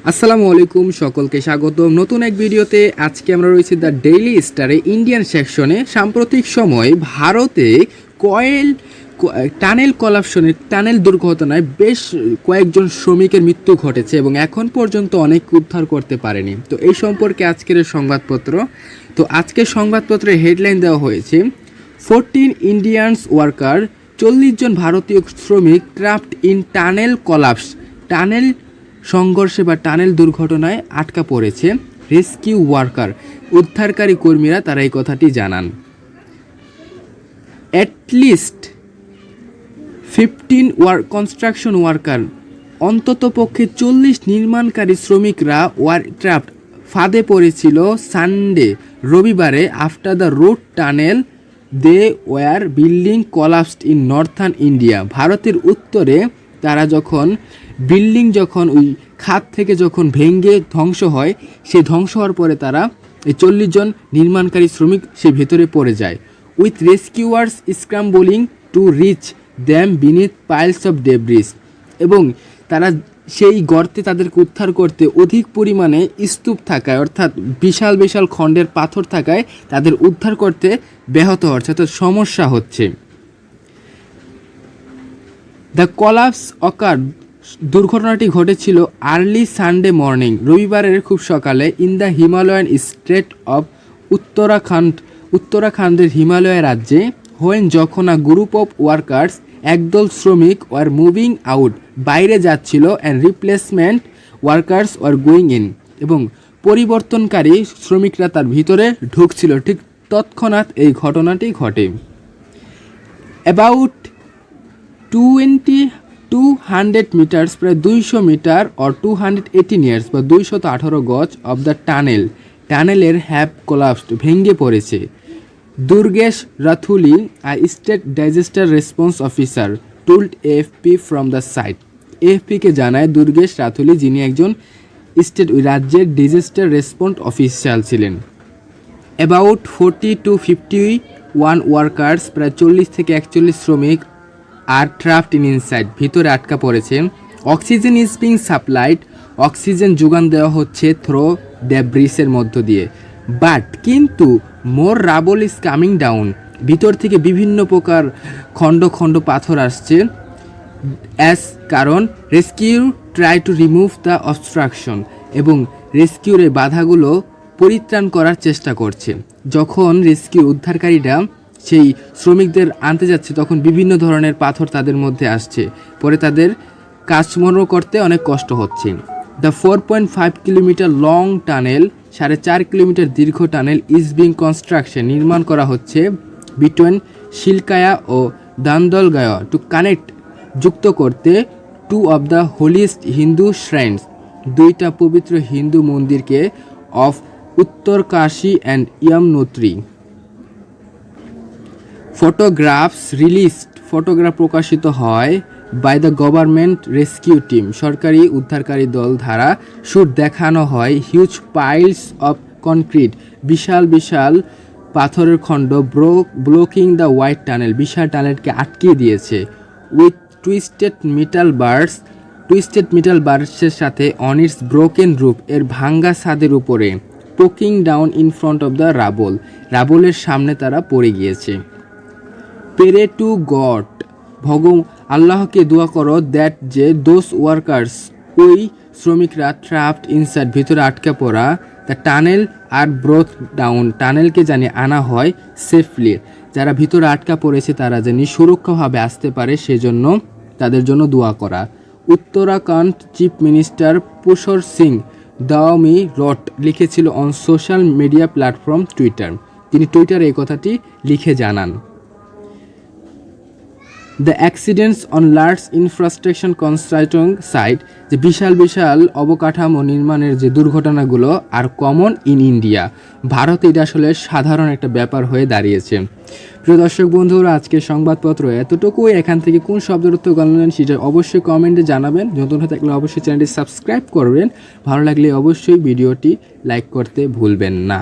আসসালামু আলাইকুম, সকলকে স্বাগতম নতুন এক ভিডিওতে। আজকে আমরা রয়েছি দ্য ডেইলি স্টারে ইন্ডিয়ান সেকশনে। সাম্প্রতিক সময় ভারতে টানেল দুর্ঘটনায় বেশ কয়েকজন শ্রমিকের মৃত্যু ঘটেছে এবং এখন পর্যন্ত অনেক উদ্ধার করতে পারেনি। তো এই সম্পর্কে আজকের সংবাদপত্র। তো আজকের সংবাদপত্রের হেডলাইন দেওয়া হয়েছে 14 ইন্ডিয়ানস ওয়ার্কার, 40 জন ভারতীয় শ্রমিক trapped in tunnel collapse. Tunnel সংঘর্ষে বা টানেল দুর্ঘটনায় আটকা পড়েছে রেস্কিউ ওয়ার্কার, উদ্ধারকারী কর্মীরা তারা এই কথাটি জানান। অ্যাটলিস্ট 15 কনস্ট্রাকশন ওয়ার্কার, অন্ততপক্ষে 40 নির্মাণকারী শ্রমিকরা ট্র্যাপড ফাঁদে পড়েছিল সানডে রবিবারে after the road tunnel they were building collapsed in northern India. ভারতের উত্তরে তারা যখন ওই খাত থেকে যখন ভেঙে ধ্বংস হয়, সেই ধ্বংস হওয়ার পরে তারা এই 40 জন নির্মাণকারী শ্রমিক সে ভেতরে পড়ে যায়। With rescuers scrambling to reach them beneath piles of debris, এবং তারা সেই গর্তে তাদেরকে উদ্ধার করতে অধিক পরিমাণে স্তূপ থাকায়, অর্থাৎ বিশাল বিশাল খণ্ডের পাথর থাকায় তাদের উদ্ধার করতে ব্যাহত হচ্ছে, অর্থাৎ সমস্যা হচ্ছে। দ্য কলাপস অকার, দুর্ঘটনাটি ঘটেছিল আর্লি সানডে মর্নিং, রবিবারের খুব সকালে, in the Himalayan state of উত্তরাখণ্ডের হিমালয় রাজ্যে, হোয়েন যখন আ গ্রুপ অফ ওয়ার্কার্স, একদল শ্রমিক, ওয়ার মুভিং আউট, বাইরে যাচ্ছিল, and replacement workers were going in, এবং পরিবর্তনকারী শ্রমিকরা তার ভিতরে ঢুকছিল। ঠিক তৎক্ষণাৎ এই ঘটনাটি ঘটে। অ্যাবাউট 200 মিটার্স, প্রায় 200 মিটার, অর 218 ইয়ার্স বা 218 গজ অব দ্য টানেলের হ্যাভ কোলাপসড, ভেঙে পড়েছে। দুর্গেশ রাথুলি, আর state disaster response officer, told AFP from the site. এএফপিকে জানায় দুর্গেশ রাথুলি, যিনি একজন রাজ্যের ডিজাস্টার রেসপন্স অফিসার ছিলেন। অ্যাবাউট 40 to 51 ওয়ার্কার্স, প্রায় 40 থেকে 41 শ্রমিক, আর ট্র্যাপড ইন ইনসাইড, ভিতরে আটকা পড়েছে। Oxygen is being supplied, oxygen যোগান দেওয়া হচ্ছে থ্রো ডেব্রিসের মধ্য দিয়ে। বাট, কিন্তু, মোর রাবল ইজ কামিং ডাউন, ভিতর থেকে বিভিন্ন প্রকার খণ্ড খণ্ড পাথর আসছে। কারণ rescue try to remove the obstruction, এবং রেস্কিউর এই বাধাগুলো পরিত্রাণ করার চেষ্টা করছে। যখন রেস্কিউ উদ্ধারকারীরা সেই শ্রমিকদের আনতে যাচ্ছে, তখন বিভিন্ন ধরনের পাথর তাদের মধ্যে আসছে, পরে তাদের কাজকর্ম করতে অনেক কষ্ট হচ্ছে। The 4.5 kilometre long tunnel, 4.5 kilometre দীর্ঘ টানেল, ইজ বিং কনস্ট্রাকশন, নির্মাণ করা হচ্ছে, বিটুইন শিলকায়া ও দান্দলগায়া, টু কানেক্ট, যুক্ত করতে, two of the holiest Hindu shrines, দুইটা পবিত্র হিন্দু মন্দিরকে, of Uttarkashi and Yamunotri. Photograph প্রকাশিত হয় by the government rescue team, সরকারি উদ্ধারকারী দল দ্বারা। শুট দেখানো হয় হিউজ পাইলস অফ কনক্রিট, বিশাল বিশাল পাথরের খণ্ড, ব্লকিং দ্য হোয়াইট টানেল, বিশাল টানেলকে আটকিয়ে দিয়েছে। উইথ টুইস্টেড মিটাল বার্সের সাথে, অন ইটস ব্রোকেন রুফ, এর ভাঙ্গা ছাদের উপরে, poking down in front of the রাবলের সামনে তারা পড়ে গিয়েছে। প্রে টু গড, আল্লাহকে দোয়া করো, দ্যাট যে দোজ ওয়ার্কার্স, ওই শ্রমিকরা, ট্র্যাপড ইনসাইড, ভিতরে আটকা পড়া, দ্য টানেল আর ব্রোথ ডাউন, টানেলকে জানি আনা হয় সেফলি, যারা ভিতরে আটকা পড়েছে তারা জানি সুরক্ষাভাবে আসতে পারে, সেজন্য তাদের জন্য দোয়া করা। Uttarakhand chief minister Pushkar Singh Dhami wrote, লিখেছিল on social media platform Twitter, তিনি টুইটারে এই কথাটি লিখে জানান। The accidents on large infrastructure construction site, যে বিশাল বিশাল অবকাঠামো নির্মাণের যে দুর্ঘটনাগুলো আর কমন ইন ইন্ডিয়া, ভারতে এটা আসলে সাধারণ একটা ব্যাপার হয়ে দাঁড়িয়েছে। প্রিয় দর্শক বন্ধুরা, আজকের সংবাদপত্র এতটুকুই। এখান থেকে কোন শব্দের অর্থ জানলেন সেটা অবশ্যই কমেন্টে জানাবেন। নতুন হয়ে থাকলে অবশ্যই চ্যানেলটি সাবস্ক্রাইব করবেন। ভালো লাগলে অবশ্যই ভিডিওটি লাইক করতে ভুলবেন না।